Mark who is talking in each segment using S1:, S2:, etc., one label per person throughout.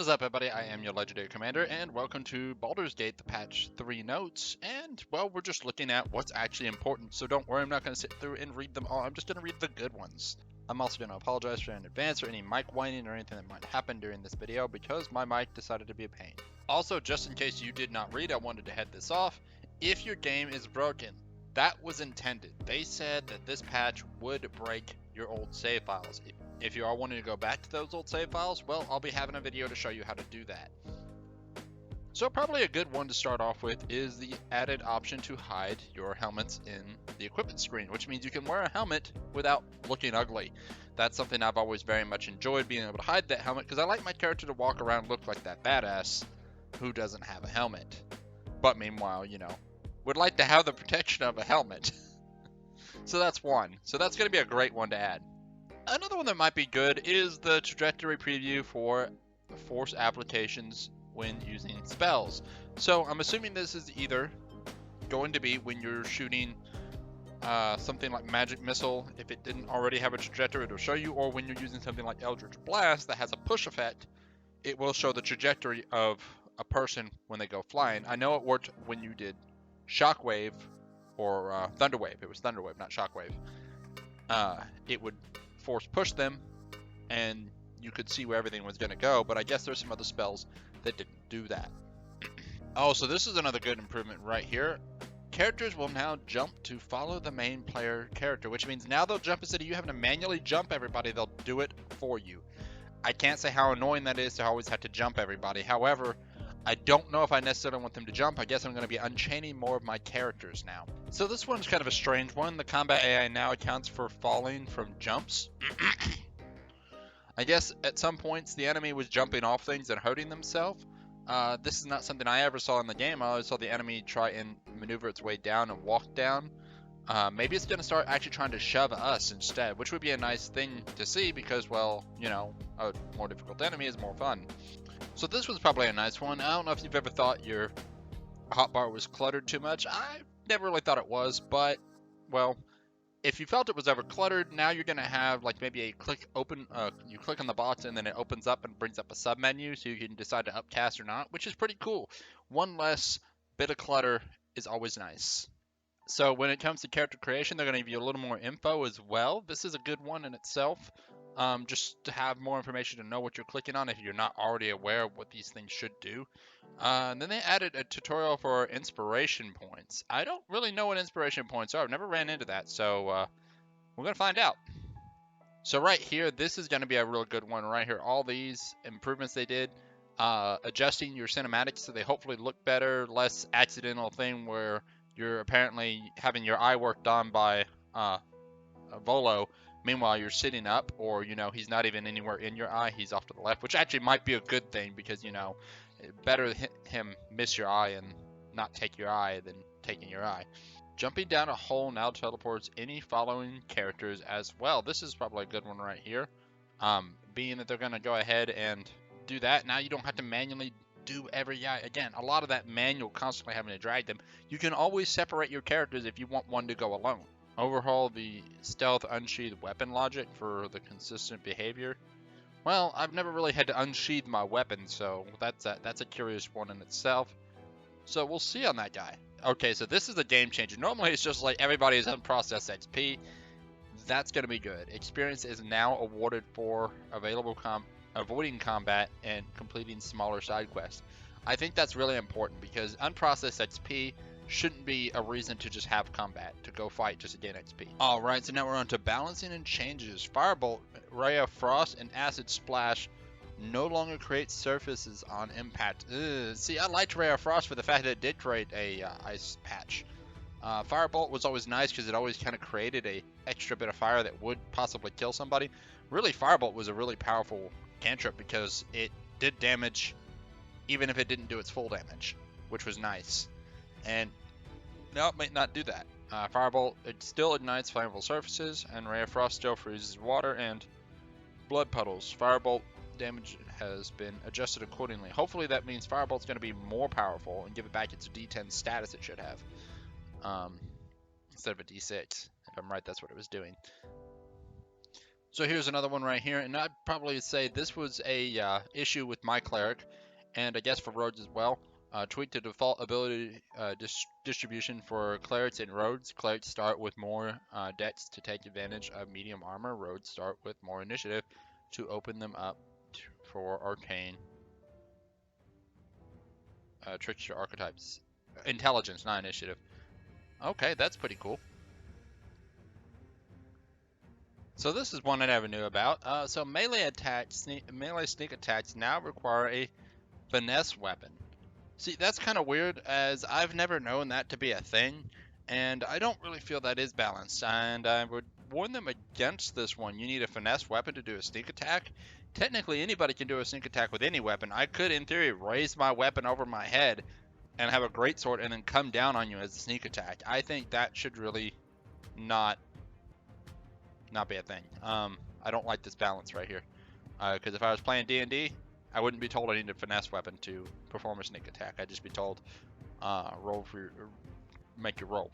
S1: What is up, everybody? I am your legendary commander, and welcome to Baldur's Gate, the patch 3 notes. And, well, we're just looking at what's actually important, so don't worry, I'm not going to sit through and read them all. I'm just going to read the good ones. I'm also going to apologize for in advance for any mic whining or anything that might happen during this video because my mic decided to be a pain. Also, just in case you did not read, I wanted to head this off. If your game is broken, that was intended. They said that this patch would break your old save files. If you are wanting to go back to those old save files, well, I'll be having a video to show you how to do that. So probably a good one to start off with is the added option to hide your helmets in the equipment screen, which means you can wear a helmet without looking ugly. That's something I've always very much enjoyed, being able to hide that helmet, because I like my character to walk around and look like that badass who doesn't have a helmet. But meanwhile, you know, would like to have the protection of a helmet. So that's one. So that's going to be a great one to add. Another one that might be good is the trajectory preview for force applications when using spells. So I'm assuming this is either going to be when you're shooting something like Magic Missile, if it didn't already have a trajectory, it'll show you, or when you're using something like Eldritch Blast that has a push effect, it will show the trajectory of a person when they go flying. I know it worked when you did Shockwave or Thunderwave. It was Thunderwave, not Shockwave. It would force push them and you could see where everything was going to go, but I guess there's some other spells that didn't do that. Oh, so this is another good improvement right here. Characters will now jump to follow the main player character, which means now they'll jump instead of you having to manually jump everybody, they'll do it for you. I can't say how annoying that is to always have to jump everybody. However, I don't know if I necessarily want them to jump. I guess I'm going to be unchaining more of my characters now. So this one's kind of a strange one. The combat AI now accounts for falling from jumps. I guess at some points the enemy was jumping off things and hurting themselves. This is not something I ever saw in the game. I always saw the enemy try and maneuver its way down and walk down. Maybe it's going to start actually trying to shove us instead, which would be a nice thing to see because, well, you know, a more difficult enemy is more fun. So this was probably a nice one. I don't know if you've ever thought your hotbar was cluttered too much. I never really thought it was, but, well, if you felt it was ever cluttered, now you're going to have like maybe a click open, you click on the box and then it opens up and brings up a sub menu so you can decide to upcast or not, which is pretty cool. One less bit of clutter is always nice. So when it comes to character creation, they're going to give you a little more info as well. This is a good one in itself. Just to have more information to know what you're clicking on if you're not already aware of what these things should do. And then they added a tutorial for inspiration points. I don't really know what inspiration points are. I've never ran into that, so we're going to find out. So right here, this is going to be a real good one right here. All these improvements they did, adjusting your cinematics so they hopefully look better, less accidental thing where you're apparently having your eye worked on by Volo. Meanwhile, you're sitting up, or, you know, he's not even anywhere in your eye. He's off to the left, which actually might be a good thing because, you know, better him miss your eye and not take your eye than taking your eye. Jumping down a hole now teleports any following characters as well. This is probably a good one right here. Being that they're going to go ahead and do that, now you don't have to manually do every eye. Again, a lot of that manual constantly having to drag them. You can always separate your characters if you want one to go alone. Overhaul the stealth unsheathed weapon logic for the consistent behavior. Well, I've never really had to unsheath my weapon, so that's a curious one in itself. So we'll see on that guy. Okay, so this is a game changer. Normally it's just like everybody is unprocessed XP. That's going to be good. Experience is now awarded for avoiding combat and completing smaller side quests. I think that's really important because unprocessed XP shouldn't be a reason to just have combat, to go fight just to gain XP. Alright, so now we're on to balancing and changes. Firebolt, Ray of Frost, and Acid Splash no longer create surfaces on impact. See, I liked Ray of Frost for the fact that it did create a ice patch. Firebolt was always nice because it always kind of created a extra bit of fire that would possibly kill somebody. Really, Firebolt was a really powerful cantrip because it did damage even if it didn't do its full damage, which was nice. And now it might not do that. Firebolt, it still ignites flammable surfaces, and Ray of Frost still freezes water and blood puddles. Firebolt damage has been adjusted accordingly. Hopefully that means Firebolt's going to be more powerful and give it back its D10 status it should have. Instead of a D6. If I'm right, that's what it was doing. So here's another one right here, and I'd probably say this was a issue with my cleric, and I guess for rogues as well. Tweak the default ability distribution for clerics and rogues. Clerics start with more dex to take advantage of medium armor. Rogues start with more initiative to open them up for arcane trickster archetypes. Intelligence, not initiative. Okay, that's pretty cool. So this is one I never knew about. So melee sneak attacks now require a finesse weapon. See, that's kind of weird, as I've never known that to be a thing, and I don't really feel that is balanced, and I would warn them against this one. You need a finesse weapon to do a sneak attack. Technically, anybody can do a sneak attack with any weapon. I could, in theory, raise my weapon over my head and have a greatsword and then come down on you as a sneak attack. I think that should really not be a thing. I don't like this balance right here, because if I was playing D&D, I wouldn't be told I need a finesse weapon to perform a sneak attack. I'd just be told, make your roll.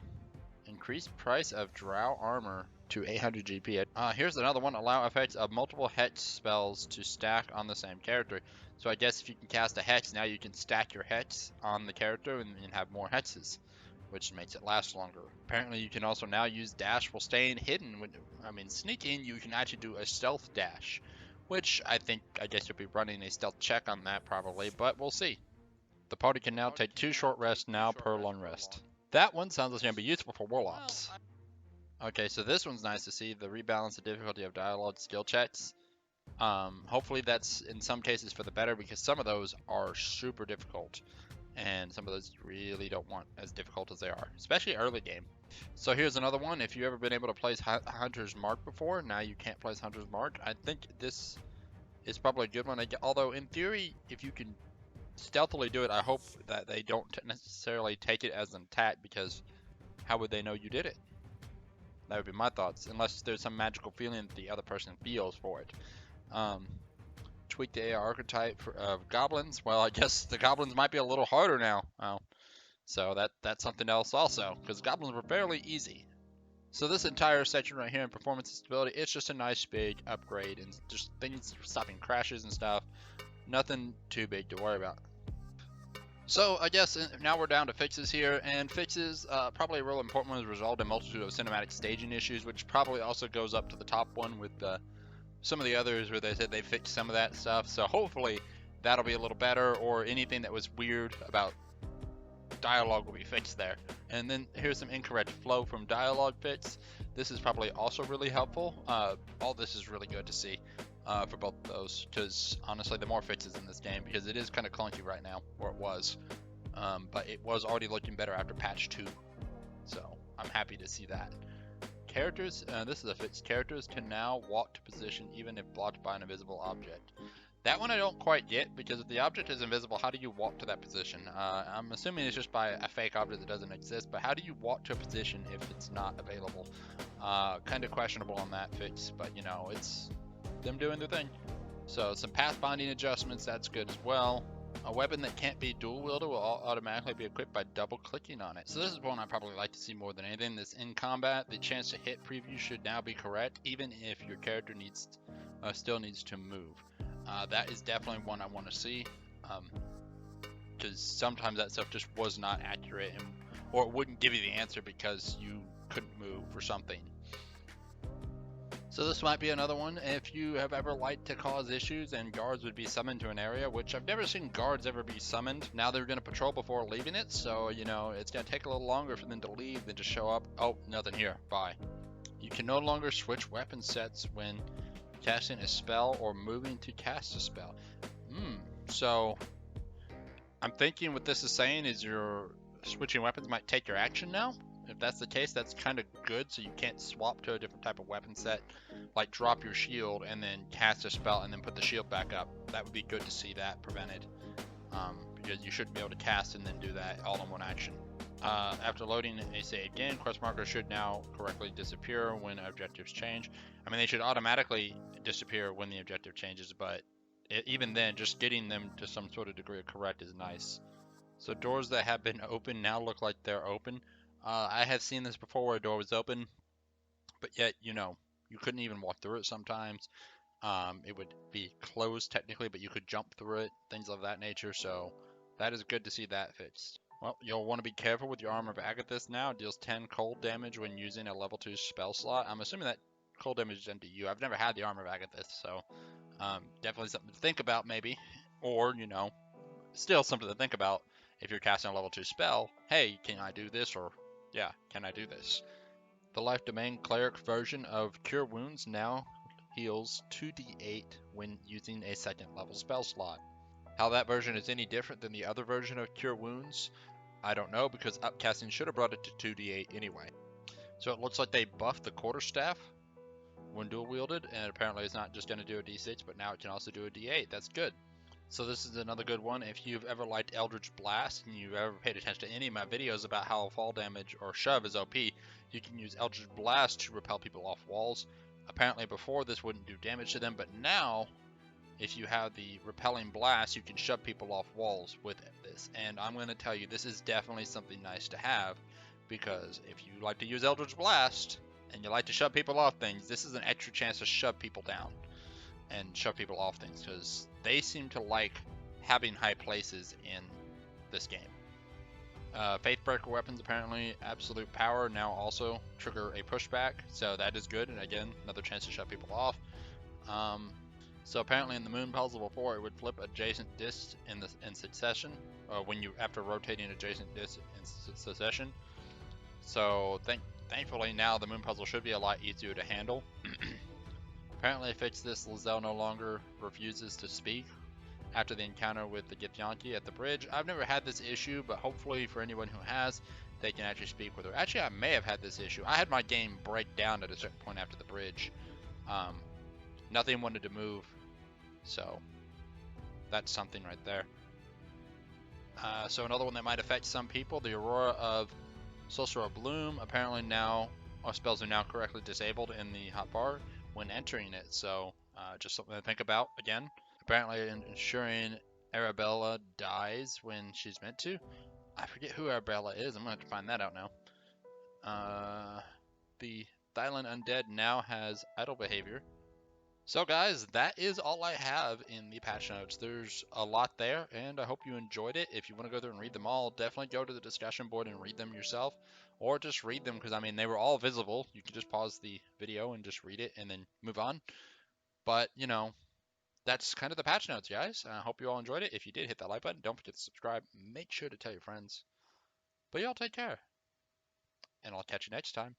S1: Increase price of drow armor to 800 GP. Here's another one. Allow effects of multiple hex spells to stack on the same character. So I guess if you can cast a hex, now you can stack your hex on the character and have more hexes, which makes it last longer. Apparently you can also now use dash while staying hidden. Sneaking, you can actually do a stealth dash, which I guess you'll be running a stealth check on that probably, but we'll see. The party can now take 2 short rests now per long rest. That one sounds like it's going to be useful for warlocks. Okay, so this one's nice to see, the rebalance the difficulty of dialogue skill checks. Hopefully that's in some cases for the better, because some of those are super difficult, and some of those you really don't want as difficult as they are, especially early game. So here's another one. If you've ever been able to place Hunter's Mark before, now you can't place Hunter's Mark. I think this is probably a good one, although in theory, if you can stealthily do it, I hope that they don't necessarily take it as an attack, because how would they know you did it? That would be my thoughts, unless there's some magical feeling that the other person feels for it. Tweak the AR archetype of goblins. Well, I guess the goblins might be a little harder now. So that's something else also, because goblins were fairly easy. So this entire section right here in performance and stability, it's just a nice big upgrade, and just things stopping crashes and stuff. Nothing too big to worry about. So I guess now we're down to fixes here, and fixes, probably a real important one, is resolved a multitude of cinematic staging issues, which probably also goes up to the top one with some of the others where they said they fixed some of that stuff. So hopefully that'll be a little better, or anything that was weird about dialogue will be fixed there. And then here's some incorrect flow from dialogue fix. This is probably also really helpful. All this is really good to see for both of those, because honestly the more fixes in this game, because it is kind of clunky right now, or it was, but it was already looking better after patch 2, so I'm happy to see that. Characters, this is a fix. Characters can now walk to position even if blocked by an invisible object. That one I don't quite get, because if the object is invisible, how do you walk to that position? I'm assuming it's just by a fake object that doesn't exist, but how do you walk to a position if it's not available? Kind of questionable on that fix, but you know, it's them doing their thing. So some path binding adjustments, that's good as well. A weapon that can't be dual wielded will automatically be equipped by double clicking on it. So this is one I probably like to see more than anything. This in combat, the chance to hit preview should now be correct, even if your character still needs to move. That is definitely one I want to see, because sometimes that stuff just was not accurate, or it wouldn't give you the answer because you couldn't move or something. So this might be another one. If you have ever liked to cause issues and guards would be summoned to an area, which I've never seen guards ever be summoned. Now they're going to patrol before leaving it, so you know it's going to take a little longer for them to leave than to show up. Oh, nothing here. Bye. You can no longer switch weapon sets when casting a spell or moving to cast a spell. So I'm thinking what this is saying is your switching weapons might take your action now. If that's the case, that's kind of good, so you can't swap to a different type of weapon set, like drop your shield and then cast a spell and then put the shield back up. That would be good to see that prevented, because you shouldn't be able to cast and then do that all in one action. After loading a save game, quest markers should now correctly disappear when objectives change. I mean, they should automatically disappear when the objective changes, but even then, just getting them to some sort of degree of correct is nice. So doors that have been open now look like they're open. I have seen this before where a door was open, but yet, you know, You couldn't even walk through it sometimes. It would be closed technically, but you could jump through it, things of that nature. So that is good to see that fixed. Well, you'll want to be careful with your Armor of Agathis now. It deals 10 cold damage when using a level 2 spell slot. I'm assuming that cold damage is MDU. I've never had the Armor of Agathis, so definitely something to think about maybe. Or, you know, still something to think about if you're casting a level 2 spell. Hey, can I do this? Or, yeah, can I do this? The Life Domain Cleric version of Cure Wounds now heals 2d8 when using a second level spell slot. How that version is any different than the other version of Cure Wounds, I don't know, because upcasting should have brought it to 2d8 anyway. So it looks like they buffed the quarterstaff when dual wielded, and apparently it's not just going to do a d6, but now it can also do a d8. That's good. So this is another good one. If you've ever liked Eldritch Blast and you've ever paid attention to any of my videos about how fall damage or shove is OP, you can use Eldritch Blast to repel people off walls. Apparently before this wouldn't do damage to them, but now if you have the repelling blast, you can shove people off walls with this. And I'm going to tell you, this is definitely something nice to have, because if you like to use Eldritch Blast and you like to shove people off things, this is an extra chance to shove people down and shove people off things, because they seem to like having high places in this game. Faithbreaker weapons, apparently absolute power, now also trigger a pushback, so that is good, and again, another chance to shove people off. So apparently in the moon puzzle before, it would flip adjacent discs in succession when you after rotating adjacent discs in succession. So thankfully now the moon puzzle should be a lot easier to handle. Apparently, fixed this, Lizelle no longer refuses to speak after the encounter with the Githyanki at the bridge. I've never had this issue, but hopefully for anyone who has, they can actually speak with her. Actually, I may have had this issue. I had my game break down at a certain point after the bridge. Nothing wanted to move, so that's something right there. So another one that might affect some people, the Aurora of Sorcerer Bloom. Apparently now, our spells are now correctly disabled in the hotbar when entering it, so just something to think about again. Apparently ensuring Arabella dies when she's meant to. I forget who Arabella is, I'm going to have to find that out now. The Thylon Undead now has idle behavior. So guys, that is all I have in the patch notes. There's a lot there, and I hope you enjoyed it. If you want to go there and read them all, definitely go to the discussion board and read them yourself. Or just read them, because I mean, they were all visible. You can just pause the video and just read it and then move on. But, you know, that's kind of the patch notes, guys. I hope you all enjoyed it. If you did, hit that like button. Don't forget to subscribe. Make sure to tell your friends. But y'all take care. And I'll catch you next time.